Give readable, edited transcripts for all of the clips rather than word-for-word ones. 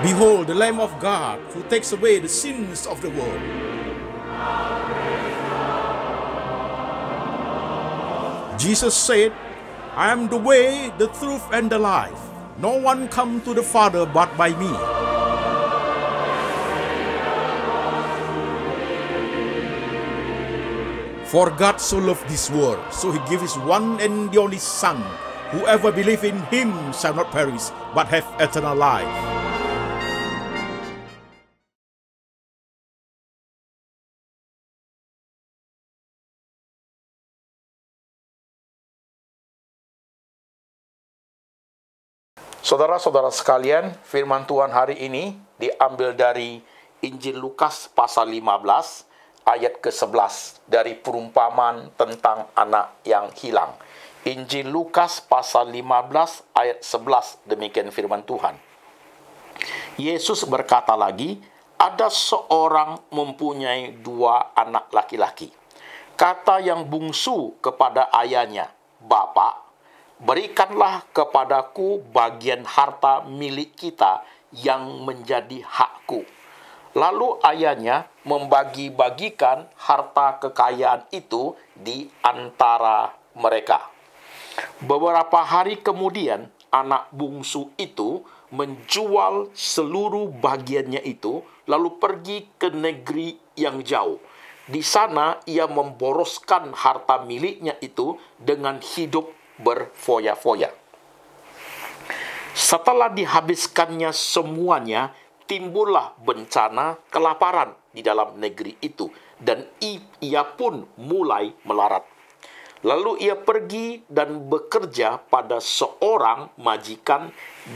Behold, the Lamb of God who takes away the sins of the world. Jesus said, I am the way, the truth, and the life. No one comes to the Father but by me. For God so loved this world, so he gave his one and the only Son. Whoever believes in him shall not perish, but have eternal life. Saudara-saudara sekalian, firman Tuhan hari ini diambil dari Injil Lukas pasal 15 ayat ke-11 dari perumpamaan tentang anak yang hilang. Injil Lukas pasal 15 ayat 11, demikian firman Tuhan. Yesus berkata lagi, ada seorang mempunyai 2 anak laki-laki. Kata yang bungsu kepada ayahnya, Bapak, berikanlah kepadaku bagian harta milik kita yang menjadi hakku. Lalu ayahnya membagi-bagikan harta kekayaan itu di antara mereka. Beberapa hari kemudian, anak bungsu itu menjual seluruh bagiannya itu, lalu pergi ke negeri yang jauh. Di sana ia memboroskan harta miliknya itu dengan hidup berfoya-foya. Setelah dihabiskannya semuanya, timbullah bencana kelaparan di dalam negeri itu, dan ia pun mulai melarat. Lalu ia pergi dan bekerja pada seorang majikan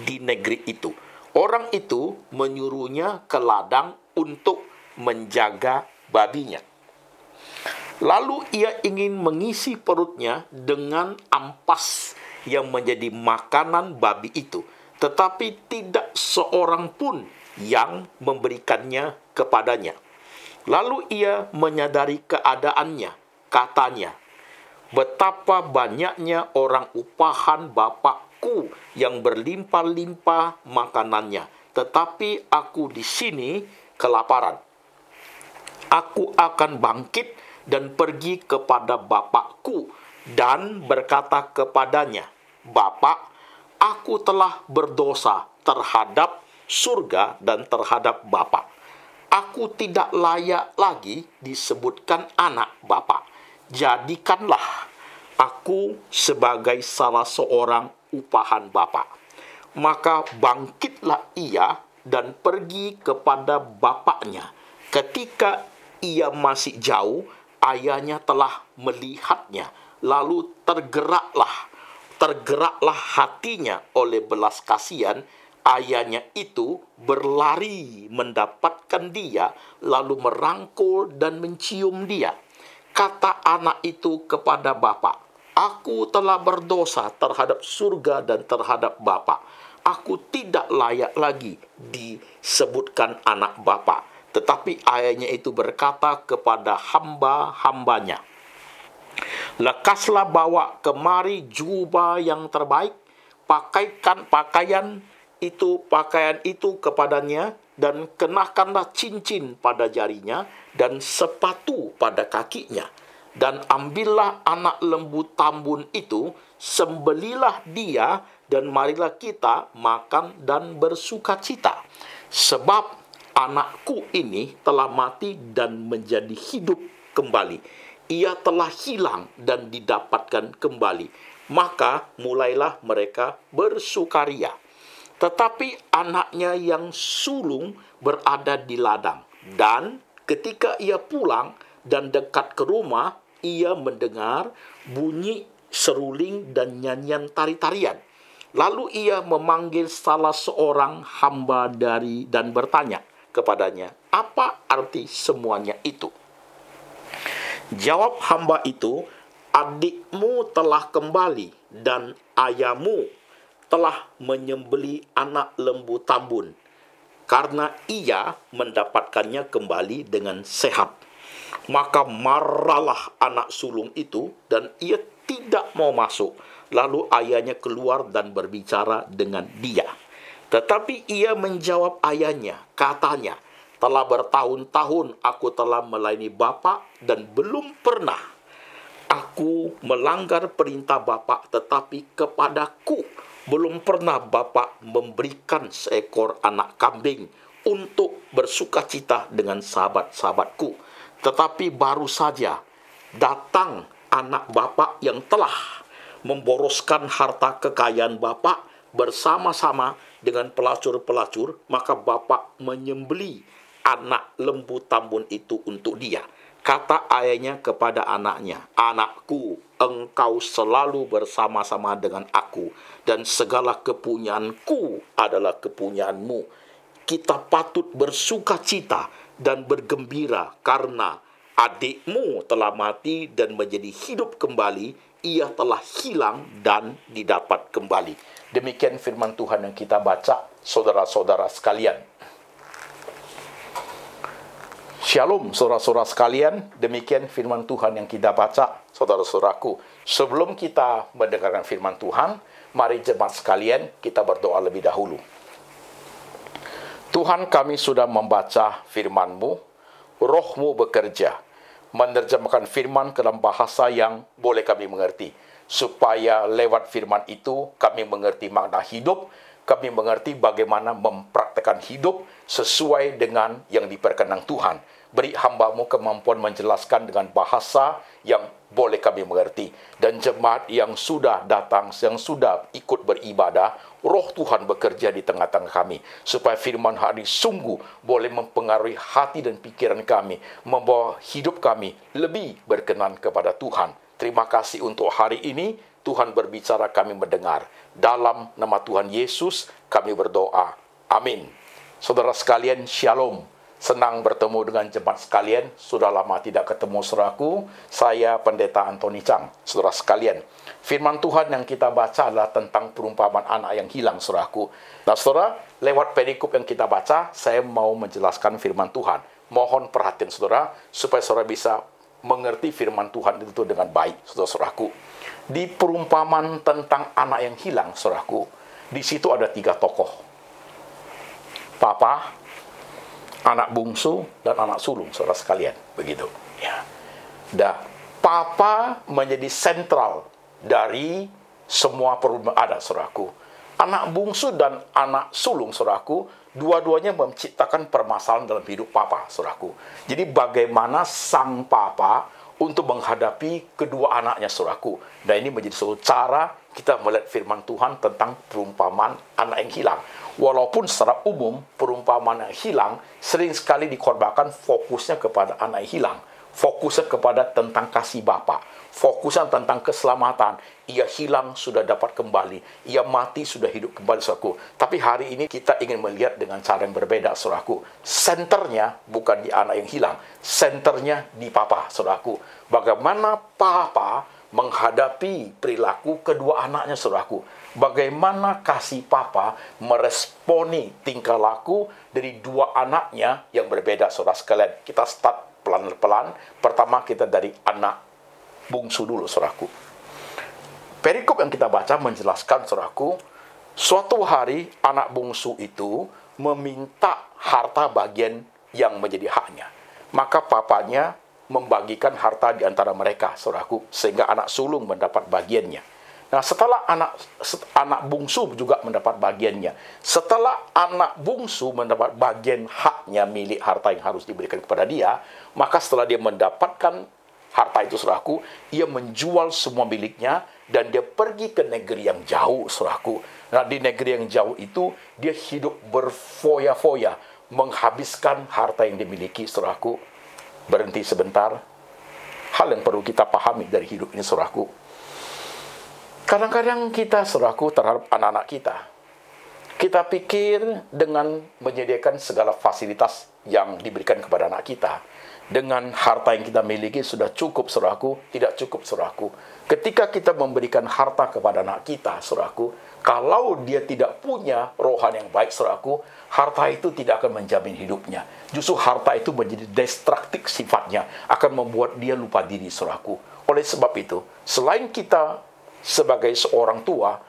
di negeri itu. Orang itu menyuruhnya ke ladang untuk menjaga babinya. Lalu ia ingin mengisi perutnya dengan ampas yang menjadi makanan babi itu, tetapi tidak seorang pun yang memberikannya kepadanya. Lalu ia menyadari keadaannya, katanya, betapa banyaknya orang upahan bapakku yang berlimpah-limpah makanannya, tetapi aku di sini kelaparan. Aku akan bangkit dan pergi kepada bapakku dan berkata kepadanya, Bapak, aku telah berdosa terhadap surga dan terhadap Bapa. Aku tidak layak lagi disebutkan anak Bapa. Jadikanlah aku sebagai salah seorang upahan Bapa. Maka bangkitlah ia dan pergi kepada bapaknya. Ketika ia masih jauh, ayahnya telah melihatnya, lalu tergeraklah hatinya oleh belas kasihan. Ayahnya itu berlari mendapatkan dia, lalu merangkul dan mencium dia. Kata anak itu kepada bapa, aku telah berdosa terhadap surga dan terhadap Bapa. Aku tidak layak lagi disebutkan anak Bapa. Tetapi ayahnya itu berkata kepada hamba-hambanya, lekaslah bawa kemari jubah yang terbaik, pakaikan pakaian itu kepadanya, dan kenakanlah cincin pada jarinya dan sepatu pada kakinya. Dan ambillah anak lembu tambun itu, sembelilah dia, dan marilah kita makan dan bersukacita. Sebab anakku ini telah mati dan menjadi hidup kembali. Ia telah hilang dan didapatkan kembali. Maka mulailah mereka bersukaria. Tetapi anaknya yang sulung berada di ladang. Dan ketika ia pulang dan dekat ke rumah, ia mendengar bunyi seruling dan nyanyian tari-tarian. Lalu ia memanggil salah seorang hamba dan bertanya kepadanya, apa arti semuanya itu? Jawab hamba itu, adikmu telah kembali dan ayahmu telah menyembeli anak lembu tambun, karena ia mendapatkannya kembali dengan sehat. Maka marahlah anak sulung itu, dan ia tidak mau masuk. Lalu ayahnya keluar dan berbicara dengan dia. Tetapi ia menjawab ayahnya, katanya, telah bertahun-tahun aku telah melayani bapa dan belum pernah aku melanggar perintah bapa, tetapi kepadaku belum pernah bapa memberikan seekor anak kambing untuk bersukacita dengan sahabat-sahabatku. Tetapi baru saja datang anak bapa yang telah memboroskan harta kekayaan bapa bersama-sama dengan pelacur-pelacur, maka bapa menyembeli anak lembu tambun itu untuk dia. Kata ayahnya kepada anaknya, "Anakku, engkau selalu bersama-sama dengan aku, dan segala kepunyaanku adalah kepunyaanmu. Kita patut bersukacita dan bergembira karena adikmu telah mati dan menjadi hidup kembali. Ia telah hilang dan didapat kembali." Demikian firman Tuhan yang kita baca, saudara-saudara sekalian. Shalom, saudara-saudara sekalian. Demikian firman Tuhan yang kita baca, saudara-saudaraku. Sebelum kita mendengarkan firman Tuhan, mari jemaat sekalian kita berdoa lebih dahulu. Tuhan, kami sudah membaca firman-Mu, Roh-Mu bekerja, menerjemahkan firman ke dalam bahasa yang boleh kami mengerti. Supaya lewat firman itu kami mengerti makna hidup, kami mengerti bagaimana mempraktikkan hidup sesuai dengan yang diperkenan Tuhan. Beri hamba-Mu kemampuan menjelaskan dengan bahasa yang boleh kami mengerti. Dan jemaat yang sudah datang, yang sudah ikut beribadah, Roh Tuhan bekerja di tengah-tengah kami. Supaya firman hari sungguh boleh mempengaruhi hati dan pikiran kami, membawa hidup kami lebih berkenan kepada Tuhan. Terima kasih untuk hari ini. Tuhan berbicara, kami mendengar. Dalam nama Tuhan Yesus kami berdoa. Amin. Saudara sekalian, shalom. Senang bertemu dengan jemaat sekalian. Sudah lama tidak ketemu, saudaraku. Saya Pendeta Antoni Chang. Saudara sekalian, firman Tuhan yang kita baca adalah tentang perumpamaan anak yang hilang, saudaraku. Nah, saudara, lewat perikop yang kita baca, saya mau menjelaskan firman Tuhan. Mohon perhatian saudara, supaya saudara bisa mengerti firman Tuhan itu dengan baik, saudara-saudaraku. Di perumpamaan tentang anak yang hilang, saudaraku, di situ ada 3 tokoh. Papa, anak bungsu, dan anak sulung, saudara sekalian. Begitu. Ya. Dan papa menjadi sentral dari semua perumpamaan ada, saudaraku. Anak bungsu dan anak sulung, saudaraku, dua-duanya menciptakan permasalahan dalam hidup papa, saudaraku. Jadi bagaimana sang papa untuk menghadapi kedua anaknya, saudaraku. Dan ini menjadi suatu cara kita melihat firman Tuhan tentang perumpamaan anak yang hilang. Walaupun secara umum perumpamaan yang hilang sering sekali dikorbankan fokusnya kepada anak yang hilang. Fokusnya kepada tentang kasih bapa. Fokusnya tentang keselamatan. Ia hilang, sudah dapat kembali. Ia mati, sudah hidup kembali, saudaraku. Tapi hari ini kita ingin melihat dengan cara yang berbeda, saudaraku. Senternya bukan di anak yang hilang. Senternya di papa, saudaraku. Bagaimana papa menghadapi perilaku kedua anaknya, saudaraku. Bagaimana kasih papa meresponi tingkah laku dari dua anaknya yang berbeda, saudara sekalian. Kita start pelan-pelan. Pertama kita dari anak bungsu dulu, saudaraku. Perikop yang kita baca menjelaskan, saudaraku, suatu hari anak bungsu itu meminta harta bagian yang menjadi haknya. Maka papanya membagikan harta di antara mereka, saudaraku, sehingga anak sulung mendapat bagiannya. Nah, setelah anak bungsu juga mendapat bagiannya. Setelah anak bungsu mendapat bagian haknya milik harta yang harus diberikan kepada dia, maka setelah dia mendapatkan harta itu, saudaraku, ia menjual semua miliknya dan dia pergi ke negeri yang jauh, saudaraku. Nah, di negeri yang jauh itu dia hidup berfoya-foya, menghabiskan harta yang dimiliki, saudaraku. Berhenti sebentar. Hal yang perlu kita pahami dari hidup ini, saudaraku. Kadang-kadang kita, saudaraku, terhadap anak-anak kita pikir dengan menyediakan segala fasilitas yang diberikan kepada anak kita, dengan harta yang kita miliki sudah cukup, saudaraku. Tidak cukup, saudaraku. Ketika kita memberikan harta kepada anak kita, saudaraku, kalau dia tidak punya rohani yang baik, saudaraku, harta itu tidak akan menjamin hidupnya. Justru harta itu menjadi destruktif sifatnya, akan membuat dia lupa diri, saudaraku. Oleh sebab itu, selain kita sebagai seorang tua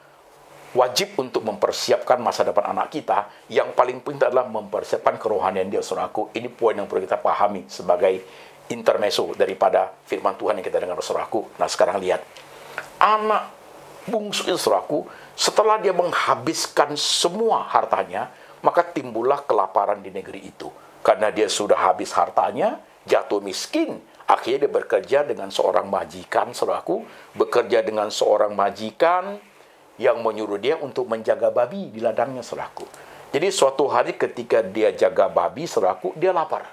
wajib untuk mempersiapkan masa depan anak kita. Yang paling penting adalah mempersiapkan kerohanian dia, saudaraku. Ini poin yang perlu kita pahami sebagai intermezzo daripada firman Tuhan yang kita dengar, saudaraku. Nah, sekarang lihat. Anak bungsu itu, saudaraku, setelah dia menghabiskan semua hartanya, maka timbullah kelaparan di negeri itu. Karena dia sudah habis hartanya, jatuh miskin. Akhirnya dia bekerja dengan seorang majikan, saudaraku. Bekerja dengan seorang majikan yang menyuruh dia untuk menjaga babi di ladangnya, saudaraku. Jadi suatu hari ketika dia jaga babi, saudaraku, dia lapar.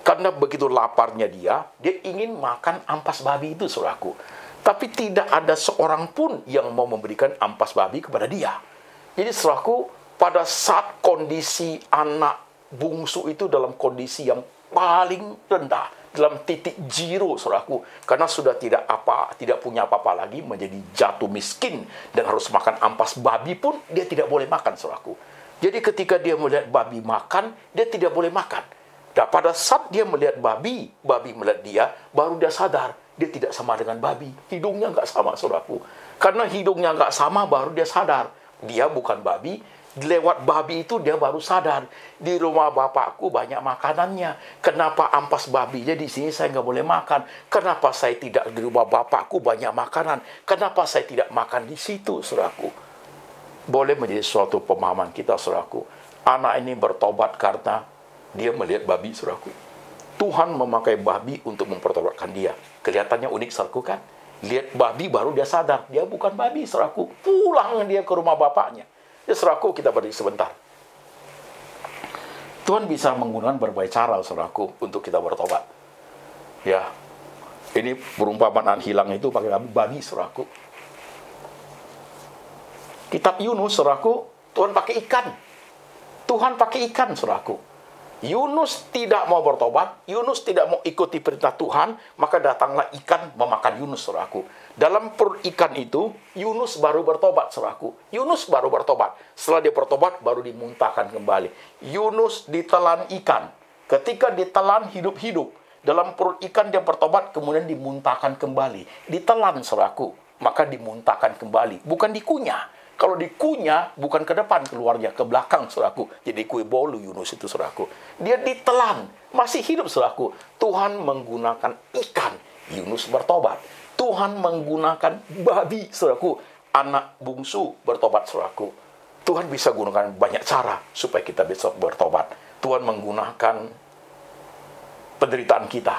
Karena begitu laparnya dia ingin makan ampas babi itu, saudaraku. Tapi tidak ada seorang pun yang mau memberikan ampas babi kepada dia. Jadi, saudaraku, pada saat kondisi anak bungsu itu dalam kondisi yang paling rendah, dalam titik zero, saudaraku, karena sudah tidak punya apa-apa lagi, menjadi jatuh miskin dan harus makan ampas babi pun dia tidak boleh makan, saudaraku. Jadi ketika dia melihat babi makan, dia tidak boleh makan. Dan pada saat dia melihat babi melihat dia, baru dia sadar dia tidak sama dengan babi. Hidungnya nggak sama, saudaraku. Karena hidungnya nggak sama, baru dia sadar dia bukan babi. Lewat babi itu dia baru sadar, di rumah bapakku banyak makanannya. Kenapa ampas babinya di sini saya nggak boleh makan? Kenapa saya tidak di rumah bapakku banyak makanan? Kenapa saya tidak makan di situ, saudaraku? Boleh menjadi suatu pemahaman kita, saudaraku. Anak ini bertobat karena dia melihat babi, saudaraku. Tuhan memakai babi untuk mempertobatkan dia. Kelihatannya unik, saudaraku, kan? Lihat babi baru dia sadar dia bukan babi, saudaraku. Pulang dia ke rumah bapaknya. Ya, saudaraku, kita berdiri sebentar. Tuhan bisa menggunakan berbagai cara, saudaraku, untuk kita bertobat. Ya, ini perumpamaan hilang itu pakai babi, saudaraku. Kitab Yunus, saudaraku, Tuhan pakai ikan. Tuhan pakai ikan, saudaraku. Yunus tidak mau bertobat, Yunus tidak mau ikuti perintah Tuhan, maka datanglah ikan memakan Yunus, saudaraku. Dalam perut ikan itu, Yunus baru bertobat, saudaraku. Yunus baru bertobat. Setelah dia bertobat, baru dimuntahkan kembali. Yunus ditelan ikan. Ketika ditelan hidup-hidup, dalam perut ikan dia bertobat, kemudian dimuntahkan kembali. Ditelan, saudaraku, maka dimuntahkan kembali. Bukan dikunyah. Kalau dikunyah, bukan ke depan keluarnya, ke belakang, saudaraku. Jadi kue bolu Yunus itu, saudaraku. Dia ditelan, masih hidup, saudaraku. Tuhan menggunakan ikan, Yunus bertobat. Tuhan menggunakan babi, saudaraku. Anak bungsu bertobat, saudaraku. Tuhan bisa gunakan banyak cara supaya kita bisa bertobat. Tuhan menggunakan penderitaan kita.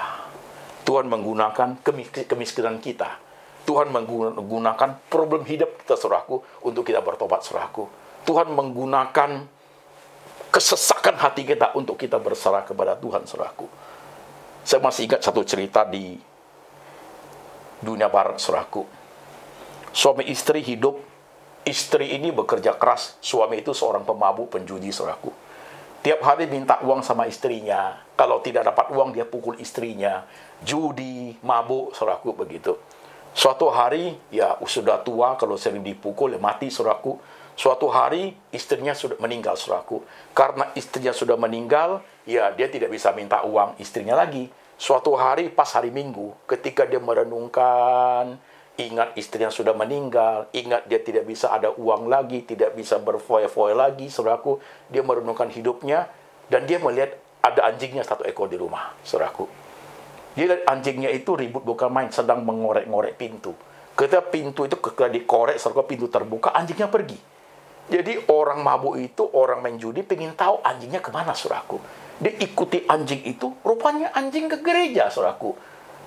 Tuhan menggunakan kemiskinan kita. Tuhan menggunakan problem hidup kita, saudaraku, untuk kita bertobat, saudaraku. Tuhan menggunakan kesesakan hati kita untuk kita berserah kepada Tuhan, saudaraku. Saya masih ingat satu cerita di dunia barat, saudaraku. Suami istri hidup, istri ini bekerja keras, suami itu seorang pemabuk, penjudi, saudaraku. Tiap hari minta uang sama istrinya. Kalau tidak dapat uang, dia pukul istrinya. Judi, mabuk, saudaraku, begitu. Suatu hari, ya sudah tua, kalau sering dipukul, ya mati, saudaraku. Suatu hari, istrinya sudah meninggal, saudaraku. Karena istrinya sudah meninggal, ya dia tidak bisa minta uang istrinya lagi. Suatu hari, pas hari Minggu, ketika dia merenungkan, ingat istrinya sudah meninggal, ingat dia tidak bisa ada uang lagi, tidak bisa berfoya-foya lagi, saudaraku. Dia merenungkan hidupnya, dan dia melihat ada anjingnya satu ekor di rumah, saudaraku. Dia lihat anjingnya itu ribut bukan main, sedang mengorek-ngorek pintu. Ketika pintu itu dikorek, serta pintu terbuka, anjingnya pergi. Jadi orang mabuk itu, orang main judi, pengen tahu anjingnya kemana, saudaraku. Dia ikuti anjing itu, rupanya anjing ke gereja, saudaraku.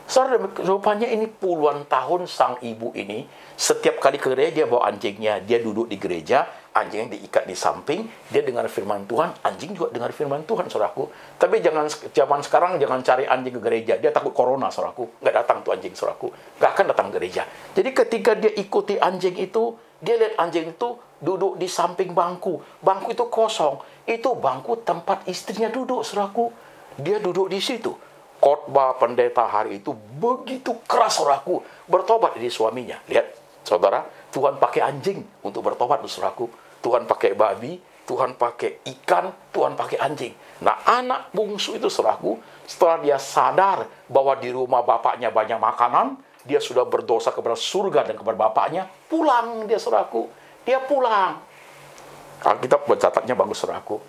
Saudara, rupanya ini puluhan tahun sang ibu ini, setiap kali ke gereja dia bawa anjingnya, dia duduk di gereja, anjingnya diikat di samping, dia dengar firman Tuhan, anjing juga dengar firman Tuhan, saudaraku. Tapi zaman sekarang jangan cari anjing ke gereja, dia takut corona, saudaraku. Nggak datang tuh anjing, saudaraku. Nggak akan datang ke gereja. Jadi ketika dia ikuti anjing itu, dia lihat anjing itu duduk di samping bangku. Bangku itu kosong. Itu bangku tempat istrinya duduk, saudaraku. Dia duduk di situ. Khotbah pendeta hari itu begitu keras, saudaraku. Bertobat di suaminya. Lihat, saudara, Tuhan pakai anjing untuk bertobat, saudaraku. Tuhan pakai babi, Tuhan pakai ikan, Tuhan pakai anjing. Nah, anak bungsu itu, saudaraku, setelah dia sadar bahwa di rumah bapaknya banyak makanan, dia sudah berdosa kepada surga dan kepada bapaknya, pulang dia, saudaraku. dia pulang. Alkitab mencatatnya bagus, saudaraku.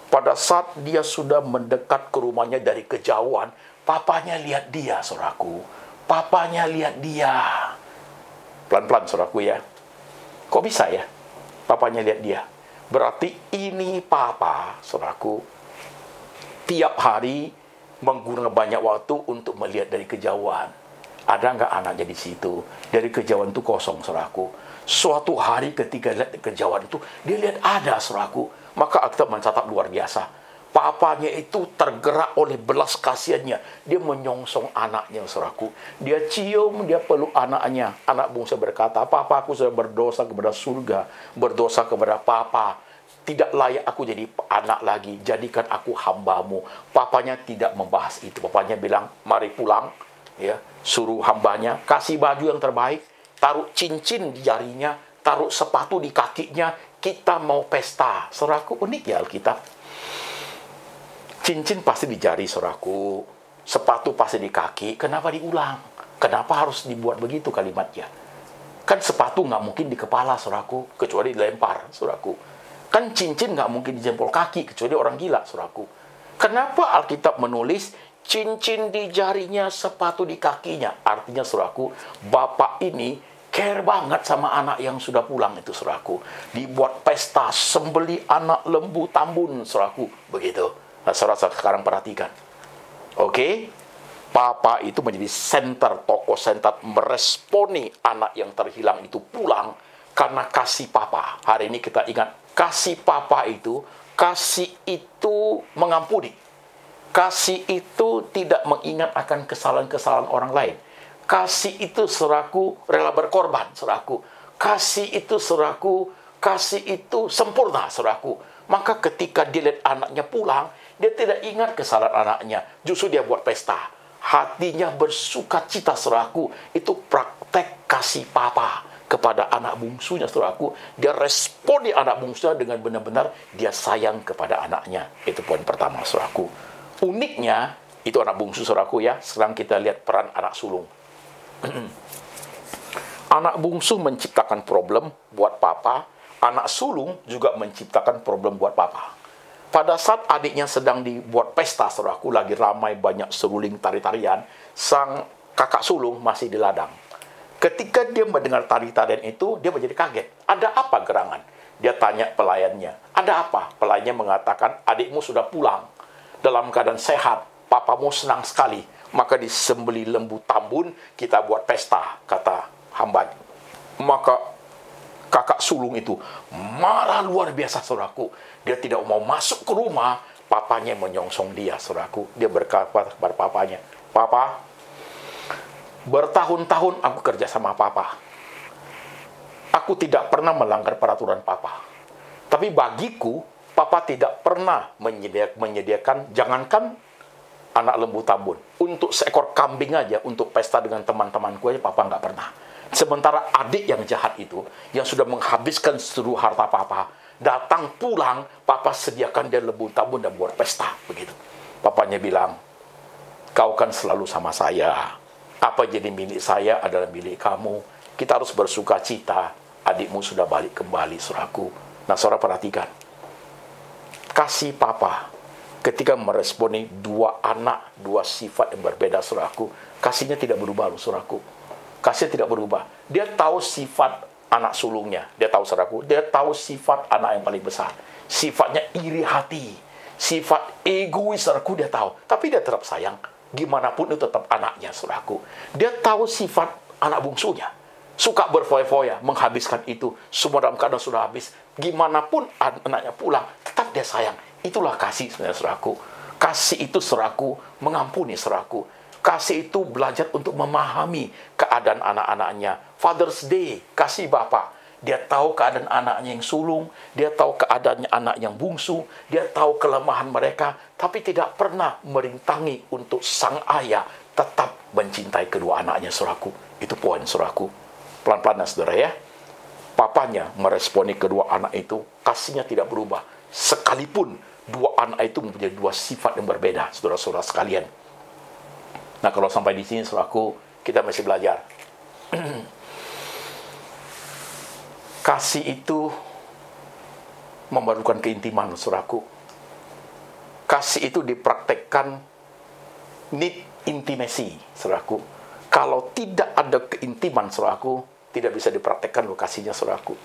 Pada saat dia sudah mendekat ke rumahnya dari kejauhan, papanya lihat dia, saudaraku. Papanya lihat dia. Pelan-pelan, saudaraku ya. Kok bisa ya? Papanya lihat dia. Berarti ini papa, saudaraku, tiap hari menggunakan banyak waktu untuk melihat dari kejauhan. Ada nggak anaknya di situ? Dari kejauhan itu kosong, saudaraku. Suatu hari ketika lihat dari kejauhan itu, dia lihat ada, saudaraku. Maka Alkitab mencatat luar biasa. Papanya itu tergerak oleh belas kasihannya. Dia menyongsong anaknya, saudaraku. Dia cium, dia peluk anaknya. Anak bungsu berkata, "Papa, aku sudah berdosa kepada surga, berdosa kepada papa. Tidak layak aku jadi anak lagi. Jadikan aku hambamu." Papanya tidak membahas itu. Papanya bilang, "Mari pulang." Ya, suruh hambanya kasih baju yang terbaik, taruh cincin di jarinya, taruh sepatu di kakinya. Kita mau pesta. Saudaraku, unik ya Alkitab. Cincin pasti di jari, saudaraku. Sepatu pasti di kaki. Kenapa diulang? Kenapa harus dibuat begitu kalimatnya? Kan sepatu nggak mungkin di kepala, saudaraku, kecuali dilempar, saudaraku. Kan cincin nggak mungkin di jempol kaki, kecuali orang gila, saudaraku. Kenapa Alkitab menulis cincin di jarinya, sepatu di kakinya? Artinya, saudaraku, bapak ini care banget sama anak yang sudah pulang itu, saudaraku. Dibuat pesta, sembeli anak lembu tambun, saudaraku. Begitu. Nah, saudara sekarang perhatikan. Oke? Papa itu menjadi center, tokoh center, meresponi anak yang terhilang itu pulang karena kasih papa. Hari ini kita ingat, kasih papa itu, kasih itu mengampuni. Kasih itu tidak mengingat akan kesalahan-kesalahan orang lain. Kasih itu, saudaraku, rela berkorban, saudaraku. Kasih itu, saudaraku, kasih itu sempurna, saudaraku. Maka ketika dia lihat anaknya pulang, dia tidak ingat kesalahan anaknya. Justru dia buat pesta. Hatinya bersuka cita, saudaraku. Itu praktek kasih papa kepada anak bungsunya, saudaraku. Dia responi anak bungsunya dengan benar-benar dia sayang kepada anaknya. Itu poin pertama, saudaraku. Uniknya, itu anak bungsu, saudaraku ya. Sekarang kita lihat peran anak sulung. Anak bungsu menciptakan problem buat papa. Anak sulung juga menciptakan problem buat papa. Pada saat adiknya sedang dibuat pesta, saudaraku, lagi ramai banyak seruling tari-tarian, sang kakak sulung masih di ladang. Ketika dia mendengar tari-tarian itu, dia menjadi kaget. Ada apa gerangan? Dia tanya pelayannya. Ada apa? Pelayannya mengatakan, adikmu sudah pulang dalam keadaan sehat, papamu senang sekali. Maka disembeli lembu tambun, kita buat pesta, kata hambanya. Maka kakak sulung itu marah luar biasa, saudaraku. Dia tidak mau masuk ke rumah, papanya menyongsong dia, saudaraku. Dia berkata kepada papanya, "Papa, bertahun-tahun aku kerja sama papa. Aku tidak pernah melanggar peraturan papa. Tapi bagiku, papa tidak pernah menyediakan, jangankan anak lembu tambun, untuk seekor kambing aja, untuk pesta dengan teman-temanku aja, papa nggak pernah. Sementara adik yang jahat itu, yang sudah menghabiskan seluruh harta papa, datang pulang, papa sediakan dia lembu tambun dan buat pesta." Begitu. Papanya bilang, "Kau kan selalu sama saya. Apa jadi milik saya adalah milik kamu. Kita harus bersuka cita. Adikmu sudah balik kembali, saudaraku." Nah, saudara perhatikan. Kasih papa ketika meresponi dua anak, dua sifat yang berbeda, saudaraku. Kasihnya tidak berubah, saudaraku. Kasihnya tidak berubah. Dia tahu sifat anak sulungnya. Dia tahu, saudaraku. Dia tahu sifat anak yang paling besar. Sifatnya iri hati. Sifat egois, saudaraku, dia tahu. Tapi dia tetap sayang. Gimana pun itu tetap anaknya, saudaraku. Dia tahu sifat anak bungsunya. Suka berfoya-foya, menghabiskan itu. Semua dalam keadaan sudah habis. Gimana pun anaknya pulang, tetap dia sayang. Itulah kasih sebenarnya, saudaraku. Kasih itu, saudaraku, mengampuni, saudaraku. Kasih itu belajar untuk memahami keadaan anak-anaknya. Father's Day, kasih bapak. Dia tahu keadaan anaknya yang sulung, dia tahu keadaannya anak yang bungsu, dia tahu kelemahan mereka, tapi tidak pernah merintangi untuk sang ayah tetap mencintai kedua anaknya, saudaraku. Itu poin, saudaraku. Pelan-pelan, saudara ya. Papanya meresponi kedua anak itu, kasihnya tidak berubah. Sekalipun dua anak itu mempunyai dua sifat yang berbeda, saudara-saudara sekalian. Nah, kalau sampai di sini, saudaraku, kita masih belajar. Kasih itu memerlukan keintiman, saudaraku. Kasih itu dipraktekkan need intimacy, saudaraku. Kalau tidak ada keintiman, saudaraku, tidak bisa dipraktekkan lokasinya, saudaraku.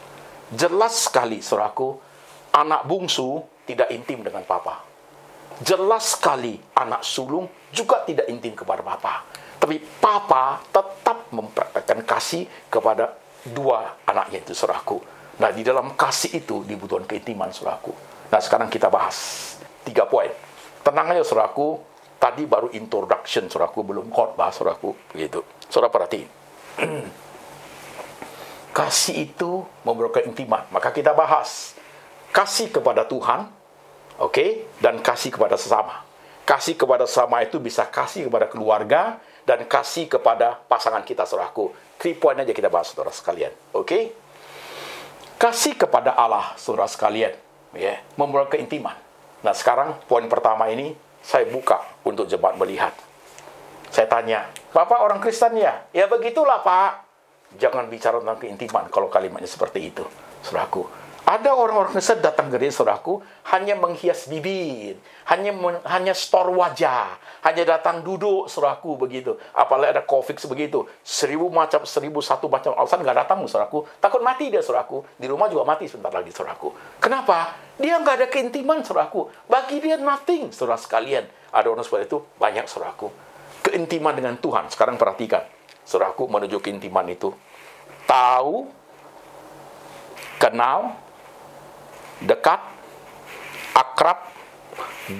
Jelas sekali, saudaraku, anak bungsu tidak intim dengan papa. Jelas sekali anak sulung juga tidak intim kepada papa. Tapi papa tetap mempraktekkan kasih kepada dua anaknya itu, saudaraku. Nah, di dalam kasih itu dibutuhkan keintiman, saudaraku. Nah, sekarang kita bahas 3 poin. Tenang aja, saudaraku. Tadi baru introduction, saudaraku, belum khotbah, saudaraku. Begitu. Saudara perhatiin. Kasih itu memerlukan keintiman. Maka kita bahas kasih kepada Tuhan, oke, dan kasih kepada sesama. Kasih kepada sesama itu bisa kasih kepada keluarga dan kasih kepada pasangan kita, saudaraku. 3 poin aja kita bahas, saudara sekalian. Oke? Kasih kepada Allah, saudara sekalian, ya, memerlukan keintiman. Nah, sekarang poin pertama ini saya buka untuk jemaat melihat. Saya tanya, Bapak orang Kristen ya? Ya begitulah, Pak. Jangan bicara tentang keintiman kalau kalimatnya seperti itu, saudaraku. Ada orang-orang Kristen datang ke gereja, saudaraku, hanya menghias bibir, hanya store wajah, hanya datang duduk, saudaraku, begitu. Apalagi ada COVID sebegitu, 1001 macam alasan nggak datang, saudaraku. Takut mati dia, saudaraku. Di rumah juga mati sebentar lagi, saudaraku. Kenapa? Dia nggak ada keintiman, saudaraku. Bagi dia nothing, saudara sekalian. Ada orang seperti itu, banyak, saudaraku. Keintiman dengan Tuhan. Sekarang perhatikan, saudaraku, menuju keintiman itu. Tahu, kenal, dekat, akrab,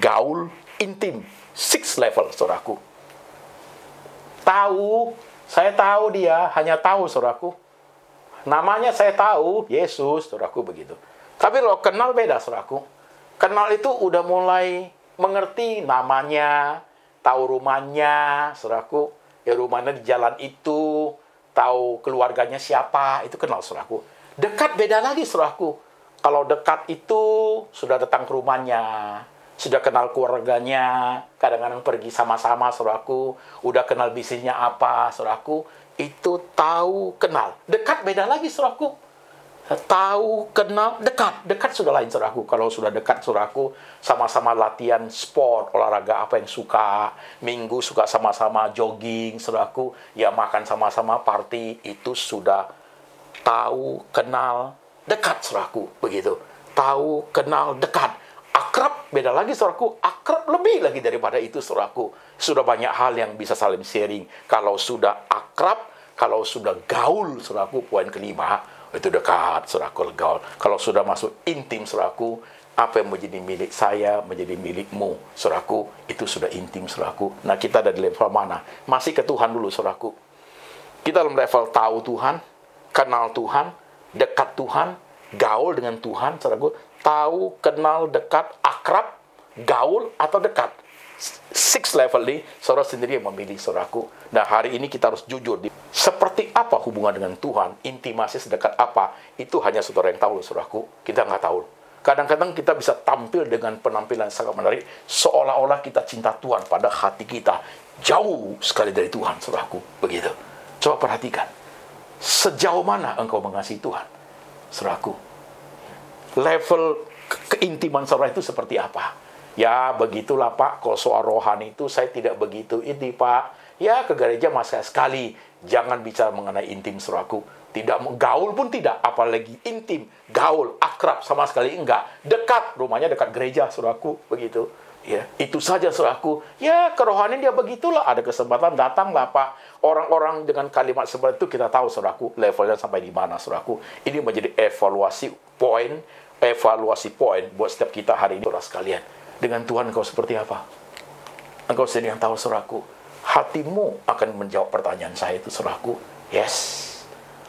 gaul, intim. 6 level, saudaraku. Tahu, saya tahu dia, hanya tahu, saudaraku. Namanya saya tahu, Yesus, saudaraku, begitu. Tapi kalau kenal beda, saudaraku. Kenal itu udah mulai mengerti namanya, tahu rumahnya, saudaraku. Ya, rumahnya di jalan itu, tahu keluarganya siapa, itu kenal, saudaraku. Dekat beda lagi, saudaraku. Kalau dekat itu sudah datang ke rumahnya, sudah kenal keluarganya, kadang-kadang pergi sama-sama, saudaraku, udah kenal bisnisnya apa, saudaraku, itu tahu, kenal. Dekat beda lagi, saudaraku. Tahu, kenal, dekat. Dekat sudah lain, saudaraku. Kalau sudah dekat, saudaraku, sama-sama latihan sport, olahraga apa yang suka, minggu suka sama-sama jogging, saudaraku, ya makan sama-sama, party, itu sudah tahu, kenal, dekat, saudaraku, begitu. Tahu, kenal, dekat. Akrab, beda lagi, saudaraku. Akrab lebih lagi daripada itu, saudaraku. Sudah banyak hal yang bisa saling sharing. Kalau sudah akrab, kalau sudah gaul, saudaraku, poin kelima, itu dekat, saudaraku, gaul. Kalau sudah masuk intim, saudaraku, apa yang menjadi milik saya, menjadi milikmu, saudaraku, itu sudah intim, saudaraku. Nah, kita ada di level mana? Masih ke Tuhan dulu, saudaraku. Kita dalam level tahu Tuhan, kenal Tuhan, dekat Tuhan, gaul dengan Tuhan, saudaraku. Tahu, kenal, dekat, akrab, gaul, atau dekat. 6 level ini, saudara sendiri yang memilih, saudaraku. Nah, hari ini kita harus jujur. Seperti apa hubungan dengan Tuhan, intimasi sedekat apa, itu hanya saudara yang tahu, saudaraku. Kita nggak tahu. Kadang-kadang kita bisa tampil dengan penampilan sangat menarik, seolah-olah kita cinta Tuhan, pada hati kita jauh sekali dari Tuhan, saudaraku. Begitu. Coba perhatikan. Sejauh mana engkau mengasihi Tuhan, saudaraku? Level keintiman saudara itu seperti apa? Ya, begitulah, Pak. Kalau soal rohani itu saya tidak begitu ini, Pak. Ya, ke gereja masa sekali. Jangan bicara mengenai intim, saudaraku. Tidak, gaul pun tidak. Apalagi intim, gaul, akrab, sama sekali enggak. Dekat, rumahnya dekat gereja, saudaraku. Begitu. Ya, itu saja, saudaraku. Ya, kerohanian dia begitulah. Ada kesempatan, datanglah, Pak. Orang-orang dengan kalimat seperti itu kita tahu, saudaraku, levelnya sampai di mana, saudaraku. Ini menjadi evaluasi poin buat setiap kita hari ini, saudara sekalian. Dengan Tuhan engkau seperti apa? Engkau sendiri yang tahu, saudaraku. Hatimu akan menjawab pertanyaan saya itu, saudaraku. Yes.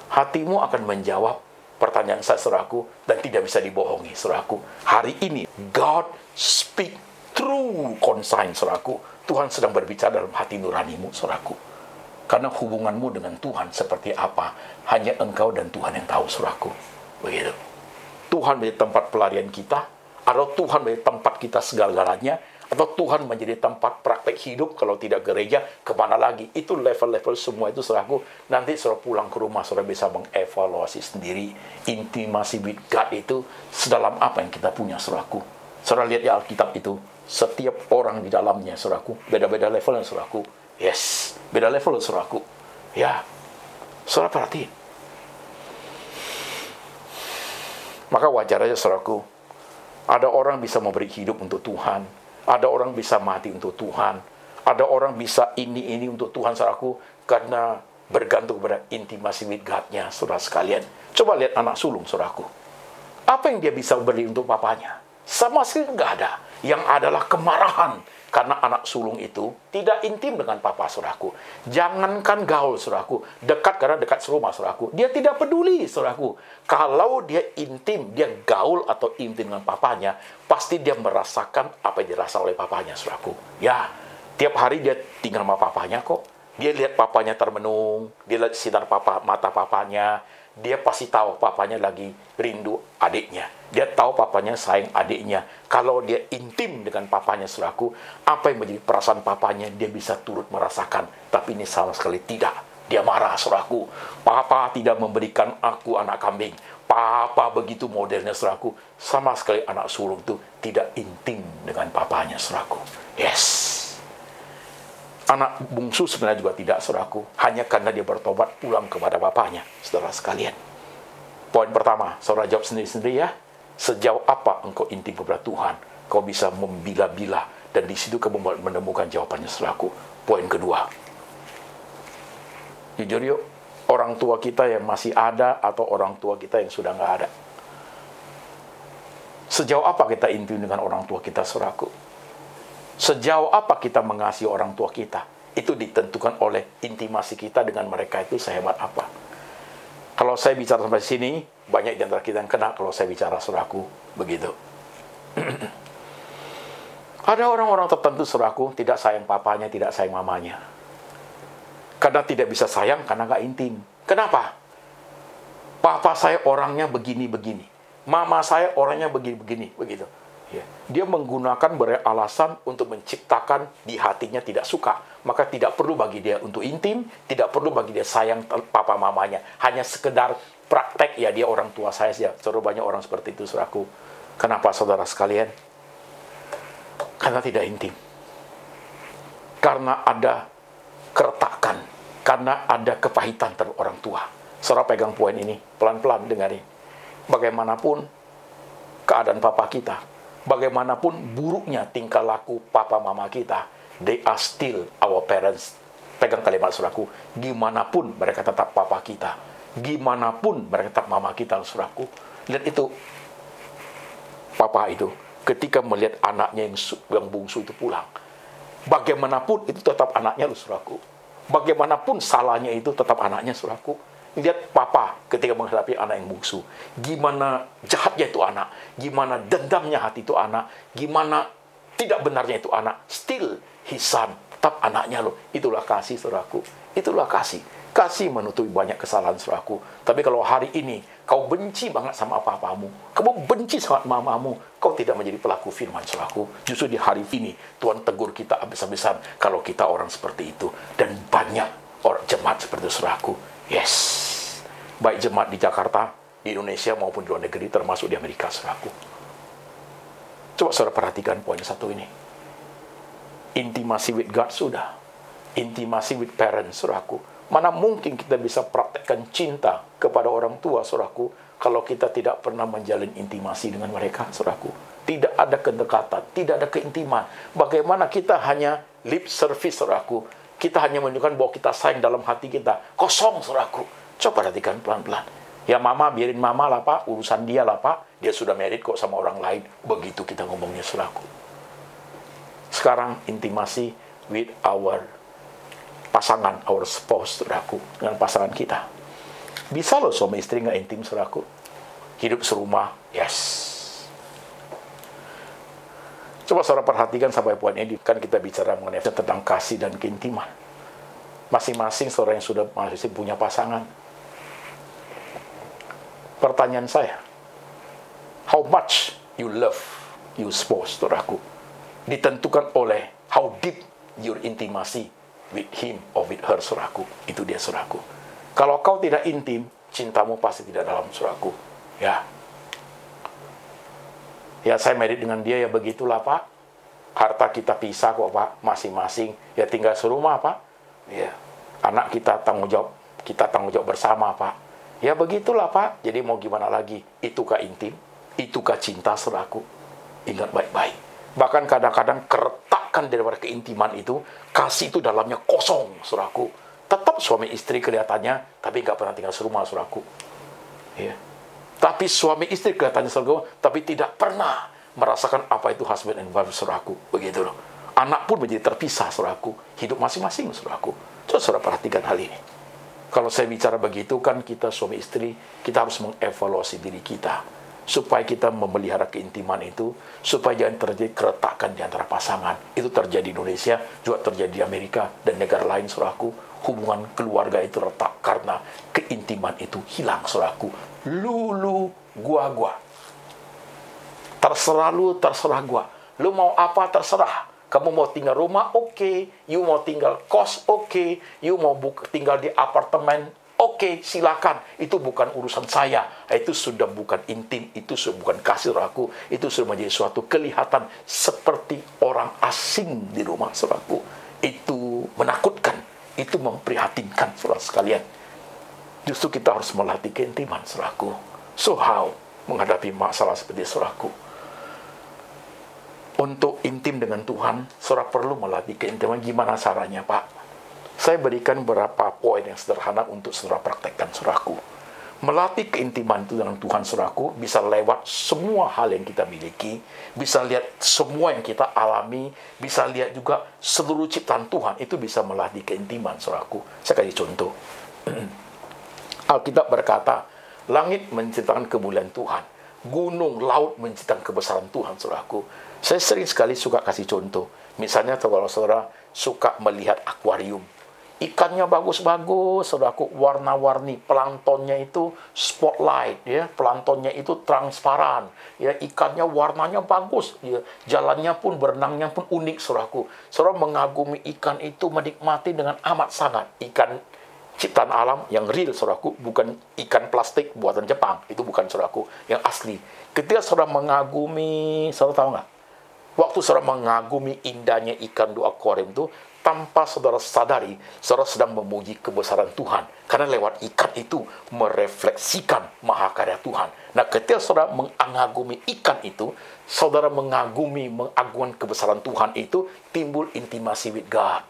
Hatimu akan menjawab pertanyaan saya, saudaraku, dan tidak bisa dibohongi, saudaraku. Hari ini, God speak through consign, saudaraku. Tuhan sedang berbicara dalam hati nuranimu, saudaraku. Karena hubunganmu dengan Tuhan seperti apa, hanya engkau dan Tuhan yang tahu, saudaraku. Begitu. Tuhan menjadi tempat pelarian kita, atau Tuhan menjadi tempat kita segala-galanya, Atau Tuhan menjadi tempat praktek hidup, kalau tidak gereja, kemana lagi? Itu level-level semua itu saudaraku. Nanti saudara pulang ke rumah, saudara bisa mengevaluasi sendiri. Intimasi with God itu sedalam apa yang kita punya, saudaraku. Saudara lihat ya Alkitab itu, setiap orang di dalamnya, saudaraku, beda-beda levelnya, saudaraku. Yes, beda level, saudaraku. Ya, saudara perhatiin. Maka wajar aja, saudaraku, ada orang bisa memberi hidup untuk Tuhan, ada orang bisa mati untuk Tuhan, ada orang bisa ini untuk Tuhan, saudaraku, karena bergantung pada intimasi with God-nya, saudara sekalian. Coba lihat anak sulung, saudaraku. Apa yang dia bisa beri untuk papanya? Sama sekali nggak ada. Yang adalah kemarahan, karena anak sulung itu tidak intim dengan papa, saudaraku. Jangankan gaul, saudaraku, dekat karena dekat serumah, saudaraku. Dia tidak peduli, saudaraku. Kalau dia intim, dia gaul atau intim dengan papanya, pasti dia merasakan apa yang dirasa oleh papanya, saudaraku. Ya, tiap hari dia tinggal sama papanya kok. Dia lihat papanya termenung, dia lihat sinar mata papanya. Dia pasti tahu papanya lagi rindu adiknya. Dia tahu papanya sayang adiknya. Kalau dia intim dengan papanya, saudaraku, apa yang menjadi perasaan papanya, dia bisa turut merasakan. Tapi ini sama sekali tidak. Dia marah, saudaraku. Papa tidak memberikan aku anak kambing. Papa begitu modelnya, saudaraku. Sama sekali anak sulung itu tidak intim dengan papanya, saudaraku. Yes. Anak bungsu sebenarnya juga tidak, saudaraku. Hanya karena dia bertobat pulang kepada bapaknya, saudara sekalian. Poin pertama, saudara jawab sendiri-sendiri ya. Sejauh apa engkau intim kepada Tuhan? Kau bisa membila-bila. Dan di situ kau menemukan jawabannya, saudaraku. Poin kedua. Jujur yuk, orang tua kita yang masih ada atau orang tua kita yang sudah nggak ada. Sejauh apa kita intim dengan orang tua kita, saudaraku? Sejauh apa kita mengasihi orang tua kita? Itu ditentukan oleh intimasi kita dengan mereka itu sehebat apa. Kalau saya bicara sampai sini, banyak di antara kita yang kena kalau saya bicara, saudaraku, begitu. Ada orang-orang tertentu, saudaraku, tidak sayang papanya, tidak sayang mamanya. Karena tidak bisa sayang, karena nggak intim. Kenapa? Papa saya orangnya begini-begini. Mama saya orangnya begini-begini, begitu. Ya. Dia menggunakan beralasan untuk menciptakan di hatinya tidak suka. Maka tidak perlu bagi dia untuk intim, tidak perlu bagi dia sayang papa mamanya. Hanya sekedar praktek, ya dia orang tua saya saja. Saudara, banyak orang seperti itu, saudaraku. Kenapa, saudara sekalian? Karena tidak intim. Karena ada keretakan. Karena ada kepahitan terhadap orang tua. Saudara pegang poin ini, pelan-pelan dengarin. Bagaimanapun keadaan papa kita, bagaimanapun buruknya tingkah laku papa mama kita, they are still our parents. Pegang kalimat, saudaraku. Gimana pun mereka tetap papa kita. Gimana pun mereka tetap mama kita, saudaraku. Lihat itu. Papa itu ketika melihat anaknya yang bungsu itu pulang. Bagaimanapun itu tetap anaknya, saudaraku. Bagaimanapun salahnya itu tetap anaknya, saudaraku. Lihat papa ketika menghadapi anak yang bungsu. Gimana jahatnya itu anak. Gimana dendamnya hati itu anak. Gimana tidak benarnya itu anak. Still his son. Tetap anaknya loh. Itulah kasih, saudaraku. Itulah kasih. Kasih menutupi banyak kesalahan, saudaraku. Tapi kalau hari ini kau benci banget sama papamu, kamu benci sama mamamu, kau tidak menjadi pelaku firman, saudaraku. Justru di hari ini Tuhan tegur kita habis-habisan kalau kita orang seperti itu. Dan banyak orang jemaat seperti itu, saudaraku. Yes. Baik jemaat di Jakarta, di Indonesia maupun di luar negeri, termasuk di Amerika, saudaraku. Coba saudara perhatikan poin satu ini. Intimasi with God sudah. Intimasi with parents, saudaraku. Mana mungkin kita bisa praktekkan cinta kepada orang tua, saudaraku, kalau kita tidak pernah menjalin intimasi dengan mereka, saudaraku. Tidak ada kedekatan, tidak ada keintiman. Bagaimana kita hanya lip service, saudaraku. Kita hanya menunjukkan bahwa kita sayang dalam hati kita. Kosong, saudaraku. Coba perhatikan pelan-pelan. Ya mama, biarin mama lah, Pak. Urusan dia lah, Pak. Dia sudah married kok sama orang lain. Begitu kita ngomongnya, saudaraku. Sekarang intimasi with our pasangan, our spouse, saudaraku. Dengan pasangan kita. Bisa loh suami istri nggak intim, saudaraku. Hidup serumah, yes. Coba saudara perhatikan sampai poin ini. Kan kita bicara mengenai tentang kasih dan keintiman. Masing-masing saudara yang sudah masih punya pasangan. Pertanyaan saya, how much you love your spouse, saudaraku? ditentukan oleh how deep your intimacy with him or with her, saudaraku. Itu dia, saudaraku. Kalau kau tidak intim, cintamu pasti tidak dalam, saudaraku. Ya, saya married dengan dia, ya begitulah, Pak. Harta kita pisah kok, Pak, masing-masing. Ya tinggal serumah, Pak. Ya, anak kita tanggung jawab bersama, Pak. Ya begitulah, Pak. Jadi mau gimana lagi? Itukah intim? Itukah cinta, saudaraku? Ingat baik-baik. Bahkan kadang-kadang keretakan daripada keintiman itu, kasih itu dalamnya kosong, saudaraku. Tetap suami istri kelihatannya, tapi nggak pernah tinggal serumah, saudaraku. Ya. Tapi suami istri kelihatannya serumah, tapi tidak pernah merasakan apa itu husband and wife, saudaraku. Begitu loh. Anak pun menjadi terpisah, saudaraku. Hidup masing-masing, saudaraku. Coba saudara perhatikan hal ini. Kalau saya bicara begitu, kan kita suami istri, kita harus mengevaluasi diri kita. Supaya kita memelihara keintiman itu, supaya jangan terjadi keretakan di antara pasangan. Itu terjadi di Indonesia, juga terjadi di Amerika, dan negara lain, saudaraku. Hubungan keluarga itu retak karena keintiman itu hilang, saudaraku. Lu, gua. Terserah lu, terserah gua. Lu mau apa, terserah. Kamu mau tinggal rumah, oke. You mau tinggal kos, oke. You mau tinggal di apartemen, oke, silakan. Itu bukan urusan saya. Itu sudah bukan intim. Itu sudah bukan kasih, saudaraku. Itu sudah menjadi suatu kelihatan seperti orang asing di rumah, saudaraku. Itu menakutkan. Itu memprihatinkan, saudara sekalian. Justru kita harus melatih keintiman, saudaraku. So how menghadapi masalah seperti itu, saudaraku? Untuk intim dengan Tuhan, saudara perlu melatih keintiman. Gimana caranya, Pak? Saya berikan beberapa poin yang sederhana untuk saudara praktekkan, saudaraku. Melatih keintiman itu dengan Tuhan, saudaraku, bisa lewat semua hal yang kita miliki, bisa lihat semua yang kita alami, bisa lihat juga seluruh ciptaan Tuhan, itu bisa melatih keintiman, saudaraku. Saya kasih contoh. Alkitab berkata, langit menceritakan kemuliaan Tuhan, gunung, laut menceritakan kebesaran Tuhan, saudaraku. Saya sering sekali suka kasih contoh. Misalnya kalau saudara suka melihat akuarium, ikannya bagus-bagus, saudaraku, warna-warni, planktonnya itu spotlight, ya, planktonnya itu transparan, ya, ikannya warnanya bagus, ya, jalannya pun, berenangnya pun unik, saudaraku. Saudara mengagumi ikan itu, menikmati dengan amat sangat. Ikan ciptaan alam yang real, saudaraku, bukan ikan plastik buatan Jepang, itu bukan, saudaraku, yang asli. Ketika saudara mengagumi, saudara tahu nggak? Waktu saudara mengagumi indahnya ikan di akuarium itu, tanpa saudara sadari, saudara sedang memuji kebesaran Tuhan. Karena lewat ikan itu merefleksikan mahakarya Tuhan. Nah, ketika saudara mengagumi ikan itu, saudara mengagumkan kebesaran Tuhan itu, timbul intimasi with God.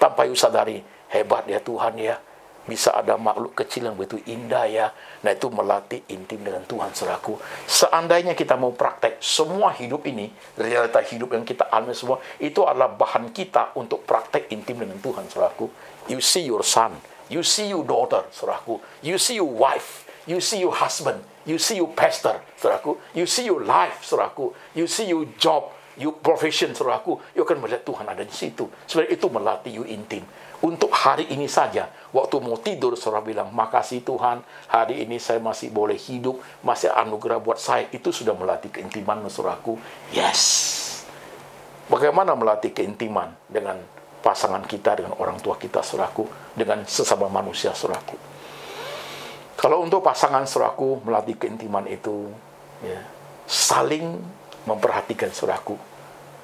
Tanpa you sadari, hebat ya Tuhan ya. Bisa ada makhluk kecil yang begitu indah ya. Nah, itu melatih intim dengan Tuhan, saudaraku. Seandainya kita mau praktek semua hidup ini, realita hidup yang kita alami semua, itu adalah bahan kita untuk praktek intim dengan Tuhan, saudaraku. You see your son, you see your daughter, saudaraku. You see your wife, you see your husband, you see your pastor, saudaraku. You see your life, saudaraku. You see your job, your profession, saudaraku. You akan melihat Tuhan ada di situ. Sebenarnya itu melatih you intim. Untuk hari ini saja, waktu mau tidur, saudara bilang, makasih Tuhan, hari ini saya masih boleh hidup, masih anugerah buat saya. Itu sudah melatih keintiman, saudaraku. Yes. Bagaimana melatih keintiman dengan pasangan kita, dengan orang tua kita, saudaraku, dengan sesama manusia, saudaraku. Kalau untuk pasangan, saudaraku, melatih keintiman itu, ya, saling memperhatikan, saudaraku.